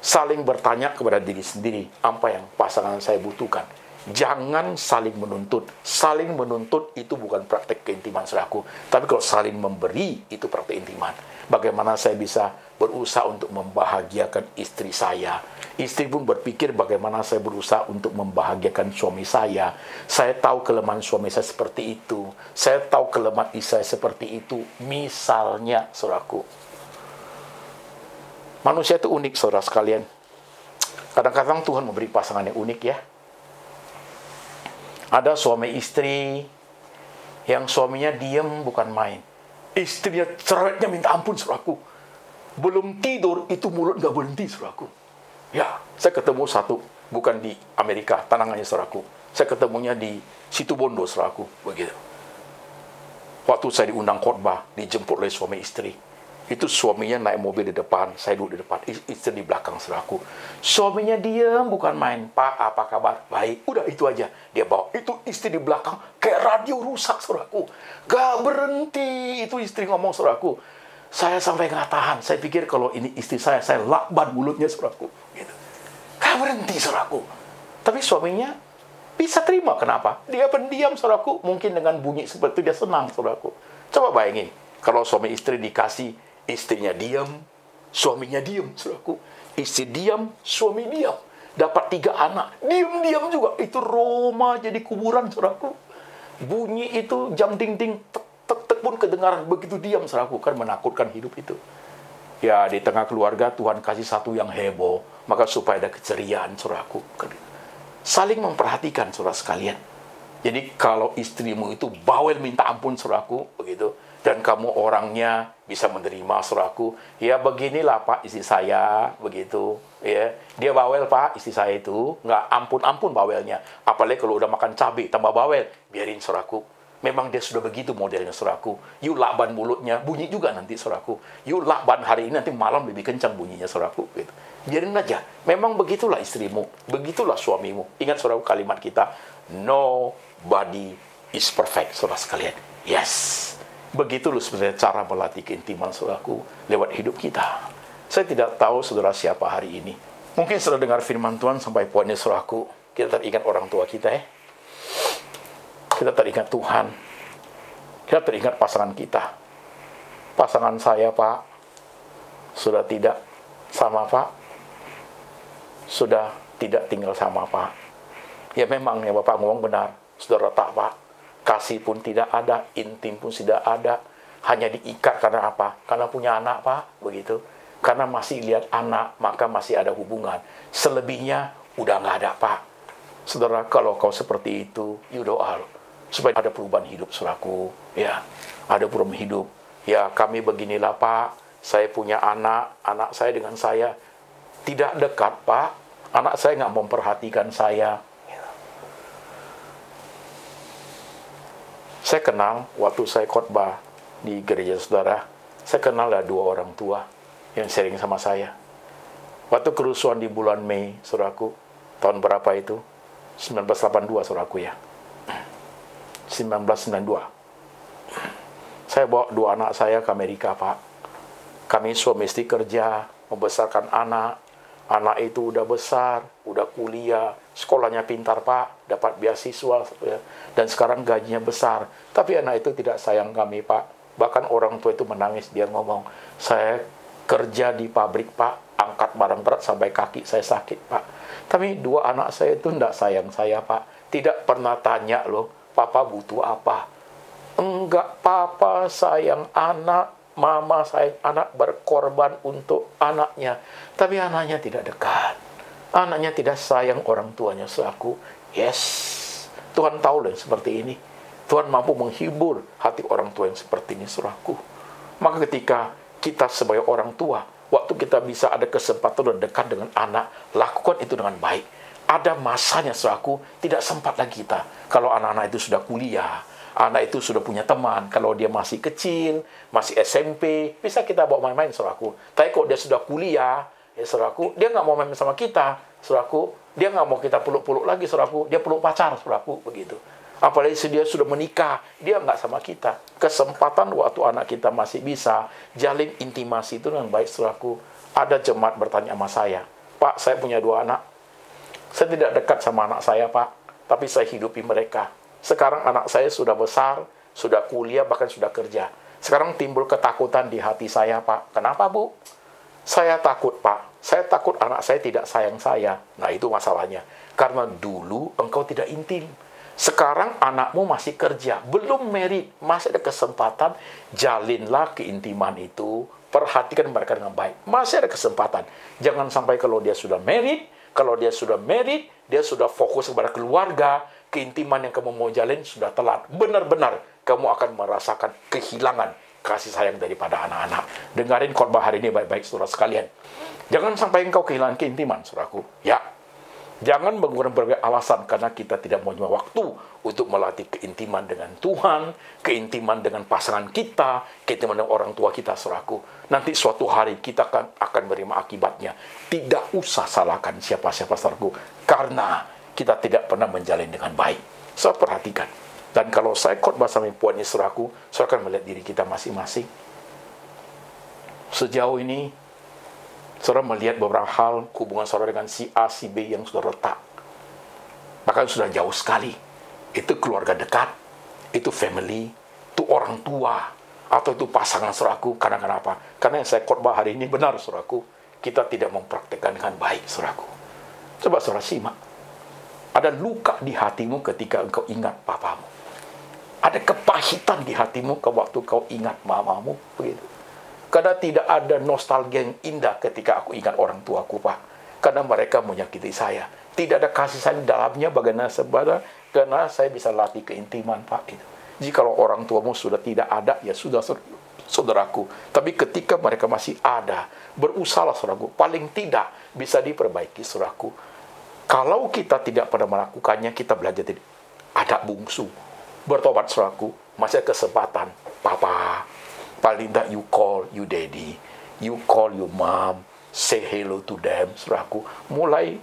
Saling bertanya kepada diri sendiri, apa yang pasangan saya butuhkan. Jangan saling menuntut. Saling menuntut itu bukan praktek keintiman, saudaraku. Tapi kalau saling memberi, itu praktek intiman. Bagaimana saya bisa berusaha untuk membahagiakan istri saya. Istri pun berpikir bagaimana saya berusaha untuk membahagiakan suami saya. Saya tahu kelemahan suami saya seperti itu. Saya tahu kelemahan istri saya seperti itu. Misalnya, saudaraku. Manusia itu unik, saudara sekalian. Kadang-kadang Tuhan memberi pasangan yang unik, ya. Ada suami istri yang suaminya diam bukan main. Istrinya cerewetnya minta ampun, saudaraku. Belum tidur, itu mulut nggak berhenti, saudaraku. Ya, saya ketemu satu, bukan di Amerika, tanangannya, saudaraku. Saya ketemunya di Situbondo, saudaraku. Begitu. Waktu saya diundang khotbah, dijemput oleh suami istri. Itu suaminya naik mobil di depan, saya duduk di depan, istri di belakang, saudaraku. Suaminya diam, bukan main. Pak, apa kabar? Baik, udah itu aja. Dia bawa, itu istri di belakang, kayak radio rusak, saudaraku. Gak berhenti, itu istri ngomong, saudaraku. Saya sampai gak tahan, saya pikir kalau ini istri saya lakban mulutnya, saudaraku. Gitu. Gak berhenti, saudaraku. Tapi suaminya bisa terima, kenapa? Dia pendiam, saudaraku. Mungkin dengan bunyi seperti itu dia senang, saudaraku. Coba bayangin, kalau suami istri dikasih, istrinya diam, suaminya diam, saudaraku. Istri diam, suami diam. Dapat 3 anak, diam-diam juga. Itu Roma jadi kuburan, saudaraku. Bunyi itu jam ding-ding, tek-tek pun kedengaran. Begitu diam, saudaraku. Kan menakutkan hidup itu. Ya, di tengah keluarga Tuhan kasih satu yang heboh. Maka supaya ada keceriaan, saudaraku. Saling memperhatikan, saudara sekalian. Jadi kalau istrimu itu bawel minta ampun, saudaraku, begitu. Dan kamu orangnya bisa menerima, saudaraku. Ya beginilah Pak, istri saya, begitu. Ya, dia bawel Pak, istri saya itu. Nggak ampun-ampun bawelnya. Apalagi kalau udah makan cabai, tambah bawel. Biarin, saudaraku. Memang dia sudah begitu modelnya, saudaraku. You lakban mulutnya, bunyi juga nanti, saudaraku. You lakban hari ini, nanti malam lebih kencang bunyinya, saudaraku. Gitu. Biarin aja. Memang begitulah istrimu. Begitulah suamimu. Ingat, saudaraku, kalimat kita. Nobody is perfect, saudara sekalian. Yes. Begitu loh sebenarnya cara melatih keintiman, saudaraku, lewat hidup kita. Saya tidak tahu saudara siapa hari ini. Mungkin sudah dengar firman Tuhan sampai poinnya, saudaraku. Kita teringat orang tua kita, ya. Kita teringat Tuhan. Kita teringat pasangan kita. Pasangan saya, Pak, sudah tidak sama Pak. Sudah tidak tinggal sama Pak. Ya memang ya Bapak ngomong benar. Sudah retak, Pak. Kasih pun tidak ada, intim pun tidak ada. Hanya diikat karena apa? Karena punya anak, Pak, begitu. Karena masih lihat anak, maka masih ada hubungan. Selebihnya udah nggak ada, Pak. Saudara, kalau kau seperti itu, you doa supaya ada perubahan hidup, saudaraku. Ya, ada perubahan hidup. Ya, kami beginilah, Pak. Saya punya anak saya dengan saya tidak dekat, Pak. Anak saya nggak memperhatikan saya. Saya kenal, waktu saya khotbah di gereja saudara, saya kenal ada 2 orang tua yang sharing sama saya. Waktu kerusuhan di bulan Mei, saudaraku, tahun berapa itu? 1982, saudaraku ya. 1992. Saya bawa 2 anak saya ke Amerika, Pak. Kami suami istri kerja, membesarkan anak. Anak itu udah besar, udah kuliah, sekolahnya pintar, Pak, dapat beasiswa, ya. Dan sekarang gajinya besar. Tapi anak itu tidak sayang kami, Pak. Bahkan orang tua itu menangis, dia ngomong, saya kerja di pabrik, Pak, angkat barang berat sampai kaki saya sakit, Pak. Tapi 2 anak saya itu tidak sayang saya, Pak. Tidak pernah tanya loh, Papa butuh apa. Enggak, Papa sayang anak. Mama sayang anak, berkorban untuk anaknya. Tapi anaknya tidak dekat. Anaknya tidak sayang orang tuanya, saudaraku. Yes. Tuhan tahu loh seperti ini. Tuhan mampu menghibur hati orang tua yang seperti ini, saudaraku. Maka ketika kita sebagai orang tua, waktu kita bisa ada kesempatan dan dekat dengan anak, lakukan itu dengan baik. Ada masanya, saudaraku, tidak sempat lagi kita. Kalau anak-anak itu sudah kuliah, anak itu sudah punya teman. Kalau dia masih kecil, masih SMP, bisa kita bawa main-main, saudaraku. Tapi kalau dia sudah kuliah, ya saudaraku, dia nggak mau main sama kita, saudaraku. Dia nggak mau kita peluk-peluk lagi, saudaraku. Dia peluk pacar, saudaraku, begitu. Apalagi dia sudah menikah, dia nggak sama kita. Kesempatan waktu anak kita masih bisa jalin intimasi itu dengan baik, saudaraku. Ada jemaat bertanya sama saya, Pak, saya punya 2 anak. Saya tidak dekat sama anak saya, Pak, tapi saya hidupi mereka. Sekarang anak saya sudah besar, sudah kuliah, bahkan sudah kerja. Sekarang timbul ketakutan di hati saya, Pak. Kenapa, Bu? Saya takut, Pak. Saya takut anak saya tidak sayang saya. Nah, itu masalahnya. Karena dulu engkau tidak intim. Sekarang anakmu masih kerja, belum married, masih ada kesempatan, jalinlah keintiman itu. Perhatikan mereka dengan baik. Masih ada kesempatan. Jangan sampai kalau dia sudah married, dia sudah fokus kepada keluarga, keintiman yang kamu mau jalin sudah telat. Benar-benar kamu akan merasakan kehilangan kasih sayang daripada anak-anak. Dengarin khotbah hari ini baik-baik, saudara sekalian. Jangan sampai engkau kehilangan keintiman, saudaraku. Ya, Jangan menggunakan berbagai alasan karena kita tidak punya waktu untuk melatih keintiman dengan Tuhan, keintiman dengan pasangan kita, keintiman dengan orang tua kita, saudaraku. Nanti suatu hari kita akan menerima akibatnya. Tidak usah salahkan siapa-siapa, saudaraku, karena kita tidak pernah menjalin dengan baik. Saya perhatikan. Dan kalau saya khotbah sama puan ini, saudaraku, saya akan melihat diri kita masing-masing. Sejauh ini, saudara melihat beberapa hal hubungan saudara dengan si A, si B yang sudah retak. Bahkan sudah jauh sekali. Itu keluarga dekat, itu family, itu orang tua, atau itu pasangan saudaraku. Karena kenapa? Karena yang saya khotbah hari ini benar, saudaraku. Kita tidak mempraktekkan dengan baik, saudaraku. Coba saudara simak. Ada luka di hatimu ketika engkau ingat papamu. Ada kepahitan di hatimu waktu kau ingat mamamu. Begitu. Karena tidak ada nostalgia yang indah ketika aku ingat orang tuaku, Pak. Karena mereka menyakiti saya. Tidak ada kasih sayang dalamnya bagaimana sebenarnya. Karena saya bisa latih keintiman, Pak. Itu. Jikalau orang tuamu sudah tidak ada, ya sudah, saudaraku. Tapi ketika mereka masih ada, berusaha, saudaraku. Paling tidak bisa diperbaiki, saudaraku. Kalau kita tidak pernah melakukannya, kita belajar anak bungsu. Bertobat, saudaraku. Masih ada kesempatan. Papa, paling tidak you call you daddy, you call you mom, say hello to them, saudaraku. Mulai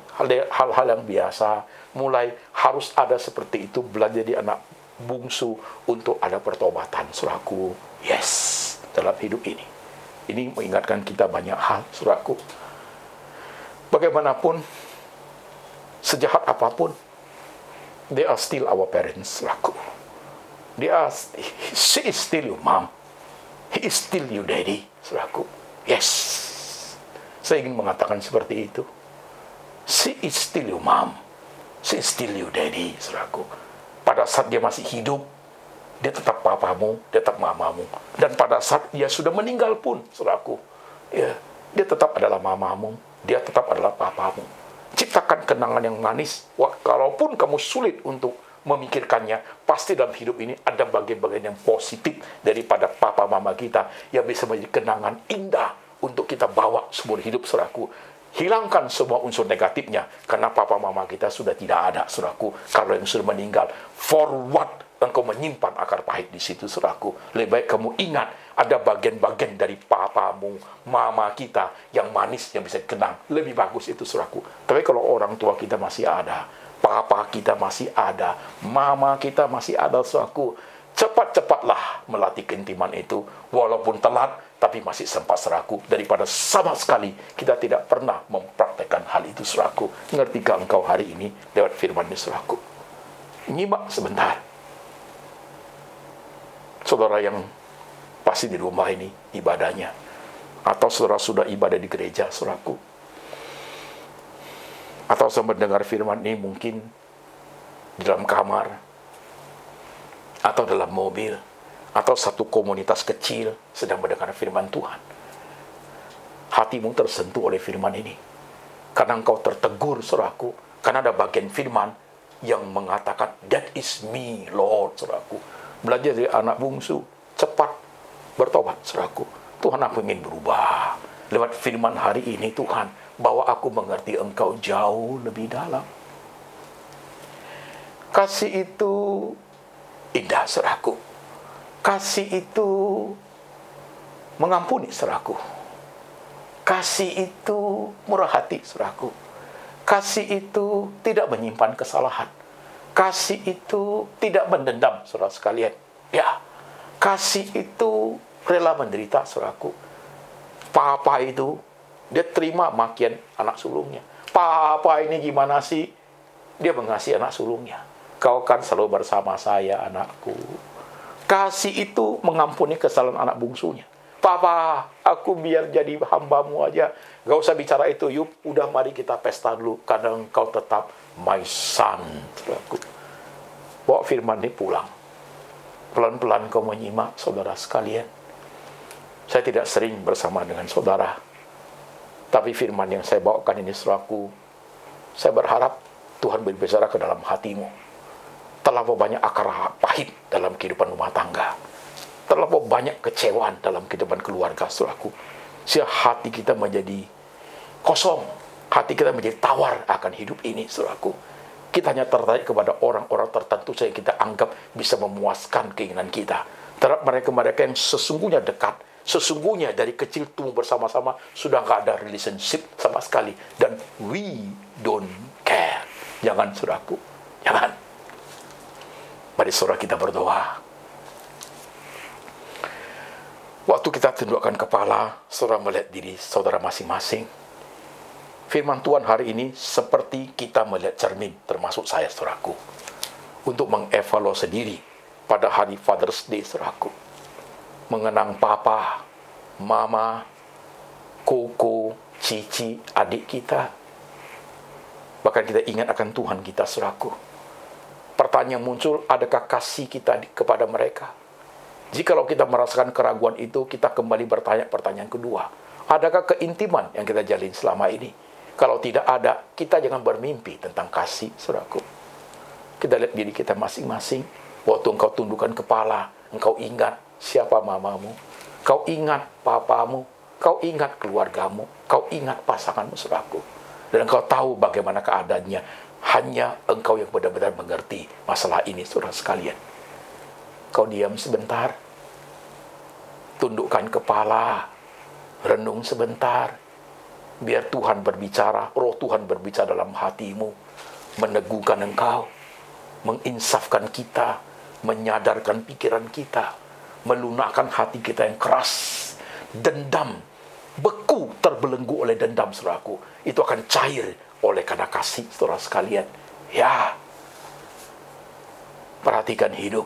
hal-hal yang biasa, mulai harus ada seperti itu, belajar di anak bungsu untuk ada pertobatan, saudaraku. Yes, dalam hidup ini. Ini mengingatkan kita banyak hal, saudaraku. Bagaimanapun, sejahat apapun, they are still our parents, saudaraku. She is still your mom. He is still your daddy, saudaraku. Yes. Saya ingin mengatakan seperti itu. She is still your mom. She is still your daddy, saudaraku. Pada saat dia masih hidup, dia tetap papamu, dia tetap mamamu. Dan pada saat dia sudah meninggal pun, saudaraku, ya, dia tetap adalah mamamu, dia tetap adalah papamu. Ciptakan kenangan yang manis. Kalaupun kamu sulit untuk memikirkannya, pasti dalam hidup ini ada bagian-bagian yang positif daripada papa mama kita yang bisa menjadi kenangan indah untuk kita bawa seumur hidup, saudaraku. Hilangkan semua unsur negatifnya karena papa mama kita sudah tidak ada, saudaraku. Kalau yang sudah meninggal, for what engkau menyimpan akar pahit di situ, saudaraku? Lebih baik kamu ingat ada bagian-bagian dari papamu, mama kita yang manis yang bisa dikenang. Lebih bagus itu, saudaraku. Tapi kalau orang tua kita masih ada, papa kita masih ada, mama kita masih ada, saudaraku, cepat-cepatlah melatih keintiman itu. Walaupun telat, tapi masih sempat, saudaraku. Daripada sama sekali kita tidak pernah mempraktekkan hal itu, saudaraku. Ngertikah engkau hari ini lewat firman ini, saudaraku? Nyimak sebentar. Saudara yang pasti di rumah ini ibadahnya, atau saudara sudah ibadah di gereja, saudaraku, atau saya mendengar firman ini mungkin di dalam kamar, atau dalam mobil, atau satu komunitas kecil sedang mendengar firman Tuhan. Hatimu tersentuh oleh firman ini. Karena engkau tertegur, saudaraku. Karena ada bagian firman yang mengatakan, that is me, Lord, saudaraku. Belajar dari anak bungsu, cepat bertobat, saudaraku. Tuhan, aku ingin berubah. Lewat firman hari ini, Tuhan, bahwa aku mengerti engkau jauh lebih dalam. Kasih itu indah, saudaraku. Kasih itu mengampuni, saudaraku. Kasih itu murah hati, saudaraku. Kasih itu tidak menyimpan kesalahan. Kasih itu tidak mendendam, saudara sekalian. Ya, kasih itu rela menderita, saudaraku. Papa itu, dia terima makian anak sulungnya. Papa ini gimana sih? Dia mengasihi anak sulungnya. Kau kan selalu bersama saya, anakku. Kasih itu mengampuni kesalahan anak bungsunya. Papa, aku biar jadi hambamu aja. Gak usah bicara itu, yuk. Udah mari kita pesta dulu. Karena engkau tetap my son. Saudaraku. Bawa firman ini pulang. Pelan-pelan kau menyimak, saudara sekalian. Saya tidak sering bersama dengan saudara. Tapi firman yang saya bawakan ini, saudaraku, saya berharap Tuhan berbicara ke dalam hatimu. Terlalu banyak akar pahit dalam kehidupan rumah tangga. Terlalu banyak kecewaan dalam kehidupan keluarga, saudaraku. Sehingga hati kita menjadi kosong. Hati kita menjadi tawar akan hidup ini, saudaraku. Kita hanya tertarik kepada orang-orang tertentu saja yang kita anggap bisa memuaskan keinginan kita. Terhadap mereka-mereka yang sesungguhnya dekat, sesungguhnya dari kecil tumbuh bersama-sama, sudah nggak ada relationship sama sekali. Dan we don't care. Jangan, saudaraku. Jangan. Mari saudara kita berdoa. Waktu kita tundukkan kepala, saudara melihat diri saudara masing-masing. Firman Tuhan hari ini seperti kita melihat cermin, termasuk saya, saudaraku. Untuk mengevaluasi diri pada hari Father's Day, saudaraku. Mengenang papa, mama, koko, cici, adik kita. Bahkan kita ingat akan Tuhan kita, saudaraku. Pertanyaan muncul, adakah kasih kita kepada mereka? Jikalau kita merasakan keraguan itu, kita kembali bertanya pertanyaan kedua. Adakah keintiman yang kita jalin selama ini? Kalau tidak ada, kita jangan bermimpi tentang kasih, saudaraku. Kita lihat diri kita masing-masing. Waktu engkau tundukkan kepala, engkau ingat siapa mamamu, kau ingat papamu, kau ingat keluargamu, kau ingat pasanganmu, saudaraku. Dan engkau tahu bagaimana keadaannya. Hanya engkau yang benar-benar mengerti masalah ini, saudara sekalian. Kau diam sebentar, tundukkan kepala, renung sebentar, biar Tuhan berbicara, roh Tuhan berbicara dalam hatimu, meneguhkan engkau, menginsafkan kita, menyadarkan pikiran kita, melunakkan hati kita yang keras, dendam, beku, terbelenggu oleh dendam, saudaraku. Itu akan cair oleh karena kasih, saudara sekalian. Ya, perhatikan hidup.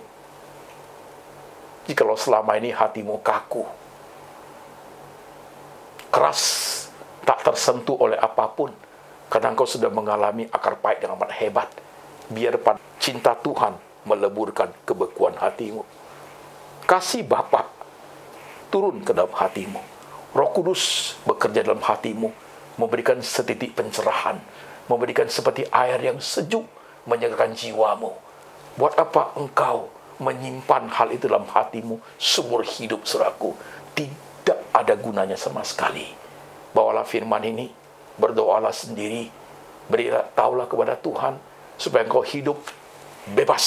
Jikalau selama ini hatimu kaku, keras, tak tersentuh oleh apapun, karena engkau sudah mengalami akar pahit yang amat hebat, biar cinta Tuhan meleburkan kebekuan hatimu. Kasih Bapa turun ke dalam hatimu. Roh Kudus bekerja dalam hatimu, memberikan setitik pencerahan, memberikan seperti air yang sejuk, menyegarkan jiwamu. Buat apa engkau menyimpan hal itu dalam hatimu seumur hidup, saudaraku? Tidak ada gunanya sama sekali. Bawalah firman ini, berdoalah sendiri, berilah taulah kepada Tuhan, supaya engkau hidup bebas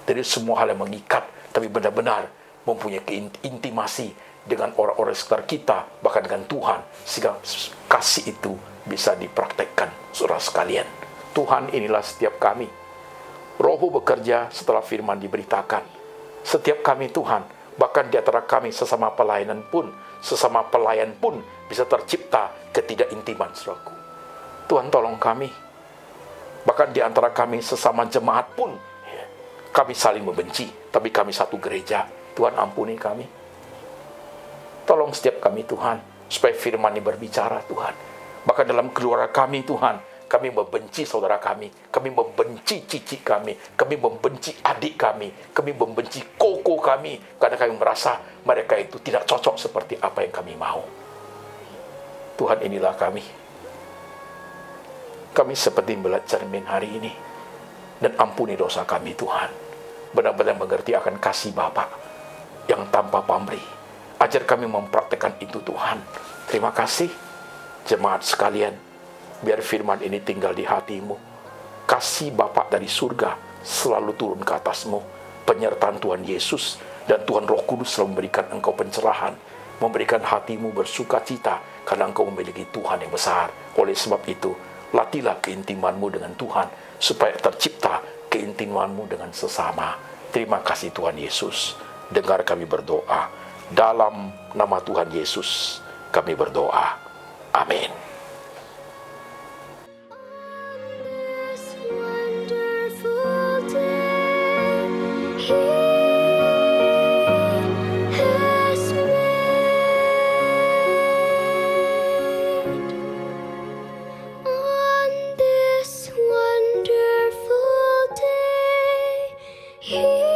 dari semua hal yang mengikat, tapi benar-benar mempunyai intimasi dengan orang-orang sekitar kita, bahkan dengan Tuhan, sehingga kasih itu bisa dipraktekkan, saudara sekalian. Tuhan, inilah setiap kami. Roh-Mu bekerja setelah firman diberitakan. Setiap kami, Tuhan, bahkan di antara kami sesama pelayan pun bisa tercipta ketidakintiman, saudaraku. Tuhan, tolong kami. Bahkan di antara kami sesama jemaat pun, kami saling membenci, tapi kami satu gereja. Tuhan, ampuni kami. Tolong setiap kami, Tuhan, supaya firman ini berbicara, Tuhan. Bahkan dalam keluarga kami, Tuhan, kami membenci saudara kami membenci cici kami membenci adik kami membenci koko kami, karena kami merasa mereka itu tidak cocok seperti apa yang kami mau. Tuhan, inilah kami. Kami seperti melihat cermin hari ini, dan ampuni dosa kami, Tuhan. Benar-benar mengerti akan kasih Bapa yang tanpa pamrih. Ajar kami mempraktekkan itu, Tuhan. Terima kasih, jemaat sekalian. Biar firman ini tinggal di hatimu. Kasih Bapa dari surga selalu turun ke atasmu. Penyertaan Tuhan Yesus dan Tuhan Roh Kudus selalu memberikan engkau pencerahan, memberikan hatimu bersuka cita, karena engkau memiliki Tuhan yang besar. Oleh sebab itu, latihlah keintimanmu dengan Tuhan, supaya tercipta keintimanmu dengan sesama. Terima kasih Tuhan Yesus. Dengar kami berdoa. Dalam nama Tuhan Yesus kami berdoa. Amin. He